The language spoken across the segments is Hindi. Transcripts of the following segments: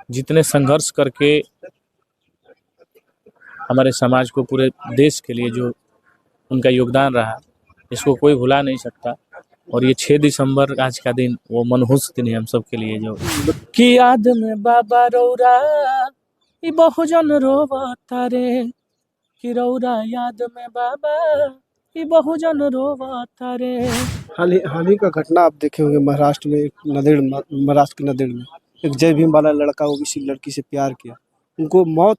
जितने संघर्ष करके हमारे समाज को, पूरे देश के लिए जो उनका योगदान रहा, इसको कोई भुला नहीं सकता। और ये 6 दिसंबर आज का दिन वो मनहूस दिन है हम सब के लिए। जो की याद में बाबा रौरा ई बहुजन रोवता रे, कि रौरा याद में बाबा ई बहुजन रोवता रे। हाल ही का घटना आप देखे होंगे महाराष्ट्र में, महाराष्ट्र के नदेड़ में एक जय भीम वाला लड़का, वो किसी लड़की से प्यार किया, उनको मौत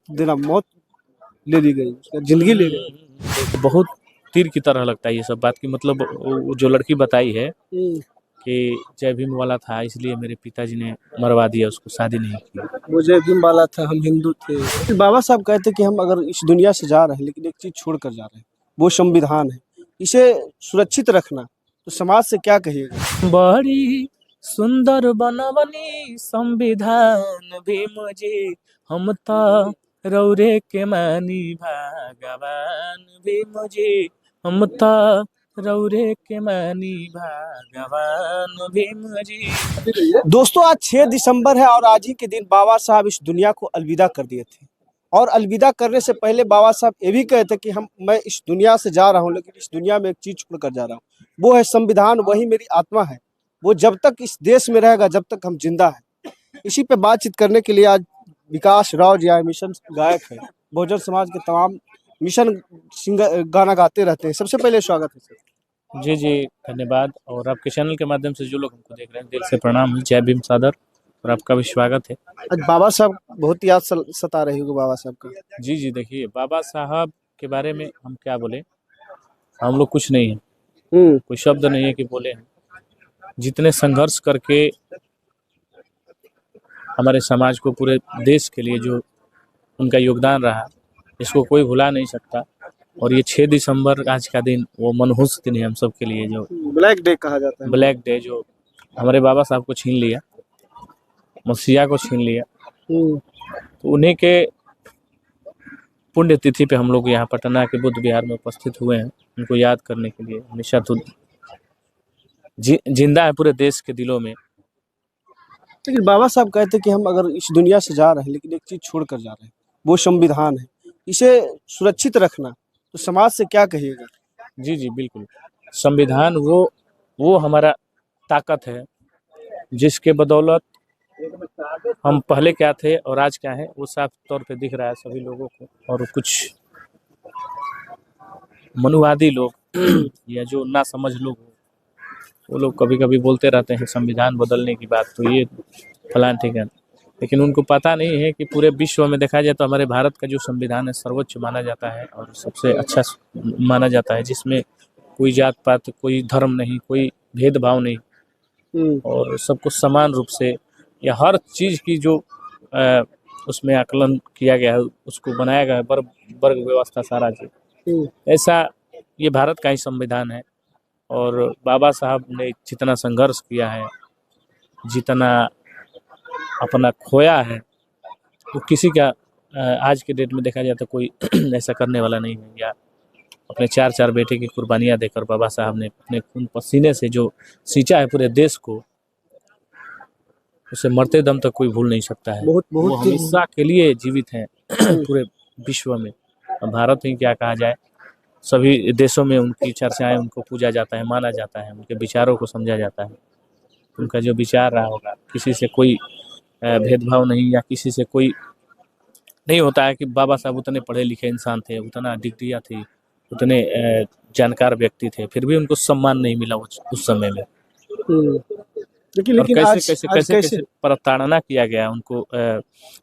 ले ली गई, उसका जिंदगी ले गई। बहुत तीर की तरह लगता है ये सब बात की। मतलब वो जो लड़की बताई है कि जय भीम वाला था इसलिए मेरे पिताजी ने मरवा दिया उसको, शादी नहीं की। वो जय भीम वाला था, हम हिंदू थे। बाबा साहब कहते कि हम अगर इस दुनिया से जा रहे हैं, लेकिन एक चीज छोड़ कर जा रहे हैं, वो संविधान है, इसे सुरक्षित रखना। तो समाज से क्या कहिएगा? बड़ी सुंदर बनवनी संविधान भीम जी, हम तो रौरे के मानी भगवान भीम जी, हम तो रौरे के मानी भगवान भीम जी। दोस्तों, आज 6 दिसंबर है और आज ही के दिन बाबा साहब इस दुनिया को अलविदा कर दिए थे। और अलविदा करने से पहले बाबा साहब ये भी कहे थे कि मैं इस दुनिया से जा रहा हूँ, लेकिन इस दुनिया में एक चीज छोड़ कर जा रहा हूँ, वो है संविधान। वही मेरी आत्मा है, वो जब तक इस देश में रहेगा, जब तक हम जिंदा हैं। इसी पे बातचीत करने के लिए आज विकास राव जी आए, मिशन गायक है, बहुजन समाज के तमाम मिशन सिंगर, गाना गाते रहते हैं। सबसे पहले स्वागत है सर। जी जी, धन्यवाद। और आपके चैनल के माध्यम से जो लोग हमको देख रहे हैं, दिल से प्रणाम है, जय भीम सादर, और आपका भी स्वागत है। आज बाबा साहब बहुत याद सता रही होगी बाबा साहब का। जी जी, देखिए बाबा साहब के बारे में हम क्या बोले, हम लोग कुछ नहीं है, कोई शब्द नहीं है कि बोले हैं। जितने संघर्ष करके हमारे समाज को, पूरे देश के लिए जो उनका योगदान रहा, इसको कोई भुला नहीं सकता। और ये 6 दिसंबर आज का दिन वो मनहूस दिन है हम सब के लिए। जो ब्लैक डे कहा जाता है, ब्लैक डे, जो हमारे बाबा साहब को छीन लिया, मसीहा को छीन लिया, तो उन्हीं के पुण्य तिथि पे हम लोग यहाँ पटना के बुद्ध विहार में उपस्थित हुए हैं, उनको याद करने के लिए। हमेशा तो जिंदा है पूरे देश के दिलों में। लेकिन बाबा साहब कहते कि हम अगर इस दुनिया से जा रहे हैं, लेकिन एक चीज छोड़ कर जा रहे हैं, वो संविधान है, इसे सुरक्षित रखना। तो समाज से क्या कहिएगा? जी जी, बिल्कुल। संविधान वो हमारा ताकत है, जिसके बदौलत हम पहले क्या थे और आज क्या है, वो साफ तौर पे दिख रहा है सभी लोगों को। और कुछ मनुवादी लोग या जो ना समझ लोग, वो लोग कभी कभी बोलते रहते हैं संविधान बदलने की बात, तो ये फलान ठीक है, लेकिन उनको पता नहीं है कि पूरे विश्व में देखा जाए तो हमारे भारत का जो संविधान है सर्वोच्च माना जाता है और सबसे अच्छा माना जाता है, जिसमें कोई जात पात, कोई धर्म नहीं, कोई भेदभाव नहीं, और सबको समान रूप से या हर चीज़ की जो उसमें आकलन किया गया है, उसको बनाया गया है, वर्ग व्यवस्था सारा चीज। ऐसा ये भारत का ही संविधान है। और बाबा साहब ने जितना संघर्ष किया है, जितना अपना खोया है, वो किसी का आज के डेट में देखा जाए तो कोई ऐसा करने वाला नहीं है। या अपने 4 बेटे की कुर्बानियां देकर बाबा साहब ने अपने खून पसीने से जो सींचा है पूरे देश को, उसे मरते दम तक कोई भूल नहीं सकता है। वो हमेशा के लिए जीवित हैं पूरे विश्व में। भारत ही क्या कहा जाए, सभी देशों में उनकी चर्चाएं, उनको पूजा जाता है, माना जाता है, उनके विचारों को समझा जाता है। उनका जो विचार रहा होगा, किसी से कोई भेदभाव नहीं, या किसी से कोई नहीं होता है कि बाबा साहब उतने पढ़े लिखे इंसान थे, उतना डिग्रियाँ थी, उतने जानकार व्यक्ति थे, फिर भी उनको सम्मान नहीं मिला उस समय में। लेकिन कैसे प्रताड़ना किया गया उनको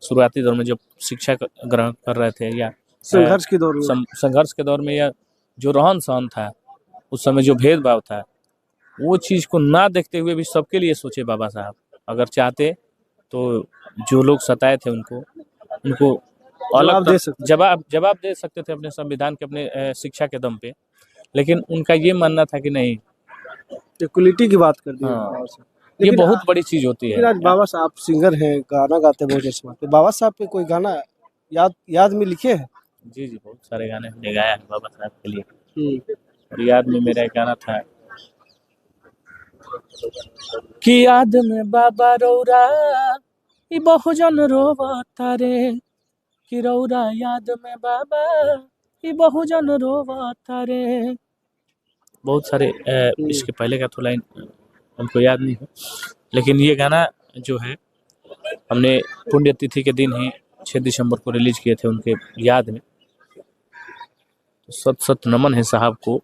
शुरुआती दौर में, जब शिक्षा ग्रहण कर रहे थे, या संघर्ष के दौर में, या जो रहन सहन था उस समय, जो भेदभाव था, वो चीज़ को ना देखते हुए भी सबके लिए सोचे बाबा साहब। अगर चाहते तो जो लोग सताए थे उनको अलग जवाब दे सकते थे अपने संविधान के, अपने शिक्षा के दम पे। लेकिन उनका ये मानना था कि नहीं, इक्वलिटी की बात कर दी। हाँ, ये बहुत बड़ी चीज होती है। आज बाबा साहब सिंगर हैं, गाना गाते हैं बहुत अच्छा। तो बाबा साहब पे कोई गाना याद में लिखे हैं? जी जी, बहुत सारे गाने हमने गाया है बाबा साहब के लिए। और याद में मेरा एक गाना था कि याद में बाबा रौरा ई बहुजन रोवता रे कि रौरा याद में बाबा ई बहुजन रोवता रे। बहुत सारे इसके पहले का तो लाइन हमको याद नहीं है, लेकिन ये गाना जो है हमने पुण्यतिथि के दिन ही 6 दिसंबर को रिलीज किए थे उनके याद में। तो सत सत नमन है साहब को।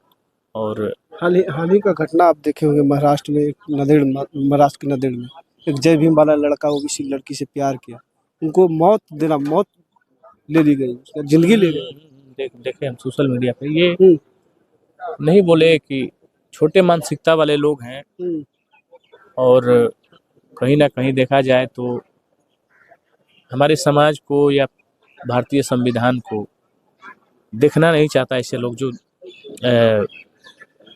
और हाल ही का घटना आप देखे होंगे महाराष्ट्र में, महाराष्ट्र के नांदेड़ में एक जय भीम वाला लड़का, वो किसी लड़की से प्यार किया, उनको मौत ले ली गई, उसका जिंदगी ले गई। देखे हम सोशल मीडिया पे ये हम्म, नहीं बोले कि छोटे मानसिकता वाले लोग हैं, हम्म, और कहीं ना कहीं देखा जाए तो हमारे समाज को या भारतीय संविधान को देखना नहीं चाहता ऐसे लोग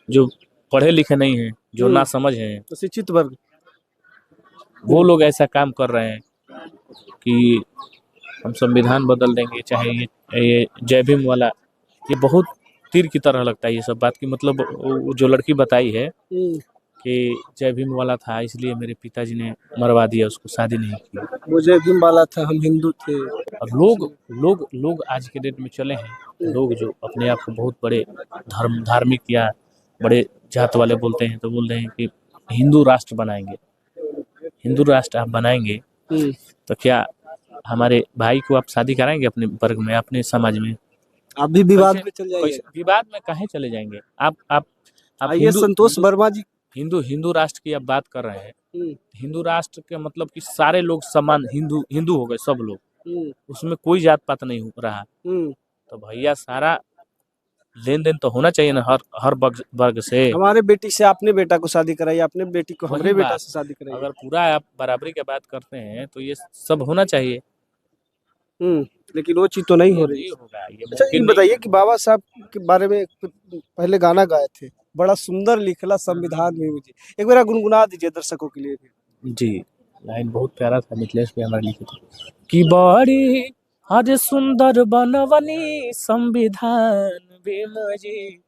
जो पढ़े लिखे नहीं हैं, जो ना समझ हैं, तो शिक्षित वर्ग वो लोग ऐसा काम कर रहे हैं कि हम संविधान बदल देंगे। चाहे ये जय भीम वाला, ये बहुत तीर की तरह लगता है ये सब बात की। मतलब वो जो लड़की बताई है कि जय भीम वाला था इसलिए मेरे पिताजी ने मरवा दिया उसको, शादी नहीं की। वो जय भीम वाला था, हम हिंदू थे। और लोग आज के डेट में चले हैं, लोग जो अपने आप को बहुत बड़े धार्मिक या बड़े जात वाले बोलते हैं, तो बोल रहे हैं कि हिंदू राष्ट्र बनाएंगे। हिंदू राष्ट्र आप बनाएंगे तो क्या हमारे भाई को आप शादी कराएंगे अपने वर्ग में, अपने समाज में? आप भी विवाद में चल जाइए। विवाद में काहे चले जाएंगे? आप आइए संतोष वर्मा जी, हिंदू राष्ट्र की आप बात कर रहे हैं। हिंदू राष्ट्र के मतलब कि सारे लोग समान हिंदू हो गए, सब लोग, उसमें कोई जात पात नहीं हो रहा। तो भैया सारा लेन देन तो होना चाहिए ना हर वर्ग से। हमारे बेटी से आपने बेटा को शादी कराई, अपने बेटी को हमारे बेटा से शादी कराई। अगर पूरा आप बराबरी की बात करते हैं तो ये सब होना चाहिए। लेकिन वो चीज तो नहीं हो रही होगा। अच्छा ये बताइए कि बाबा साहब के बारे में पहले गाना गाए थे, बड़ा सुंदर लिखला संविधान में, मुझे एक बार गुनगुना दीजिए दर्शकों के लिए भी। जी, लाइन बहुत प्यारा था, मिथिलेश भी हमारे लिखे थे कि बड़ी आज सुंदर बनवनी संविधान भीम जी,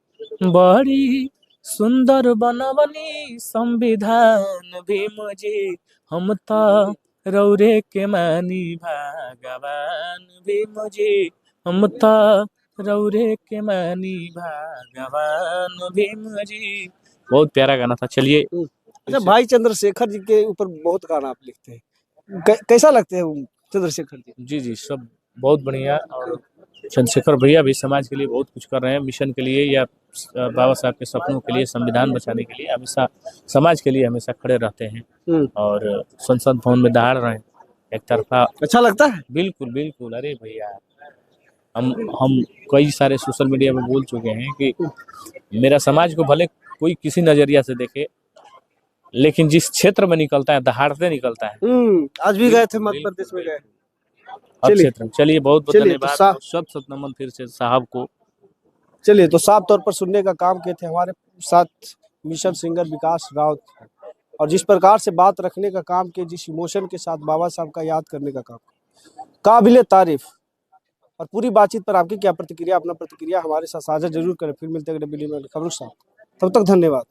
बड़ी सुंदर बनवनी संविधान भीम जी, हम तो रौरे के मानी भगवान भीम जी, हम तो रौरे के मानी भगवान भीम जी। बहुत प्यारा गाना था। चलिए अच्छा, भाई चंद्रशेखर जी के ऊपर बहुत गाना आप लिखते हैं, कैसा लगते हैं चंद्रशेखर जी? जी सब बहुत बढ़िया। और चंद्रशेखर भैया भी समाज के लिए बहुत कुछ कर रहे हैं, मिशन के लिए या बाबा साहब के सपनों के लिए, संविधान बचाने के लिए हमेशा समाज के लिए हमेशा खड़े रहते हैं। और संसद भवन में दहाड़ रहे हैं एक तरफा। अच्छा लगता है। बिल्कुल बिल्कुल। अरे भैया हम कई सारे सोशल मीडिया में बोल चुके हैं कि मेरा समाज को भले कोई किसी नजरिया से देखे, लेकिन जिस क्षेत्र में निकलता है दहाड़ते निकलता है। आज भी गए थे मध्य प्रदेश में, गए हर क्षेत्र में। चलिए बहुत बहुत धन्यवाद। तो सत नमन फिर से साहब को। चलिए, तो साफ तौर पर सुनने का काम किए थे हमारे साथ मिशन सिंगर विकास राउत, और जिस प्रकार से बात रखने का काम किए, जिस इमोशन के साथ बाबा साहब का याद करने का काम, काबिले तारीफ। और पूरी बातचीत पर आपकी क्या प्रतिक्रिया, अपना प्रतिक्रिया हमारे साथ साझा जरूर करें। फिर मिलते हैं अगले वीडियो में खबरों के साथ, तब तक धन्यवाद।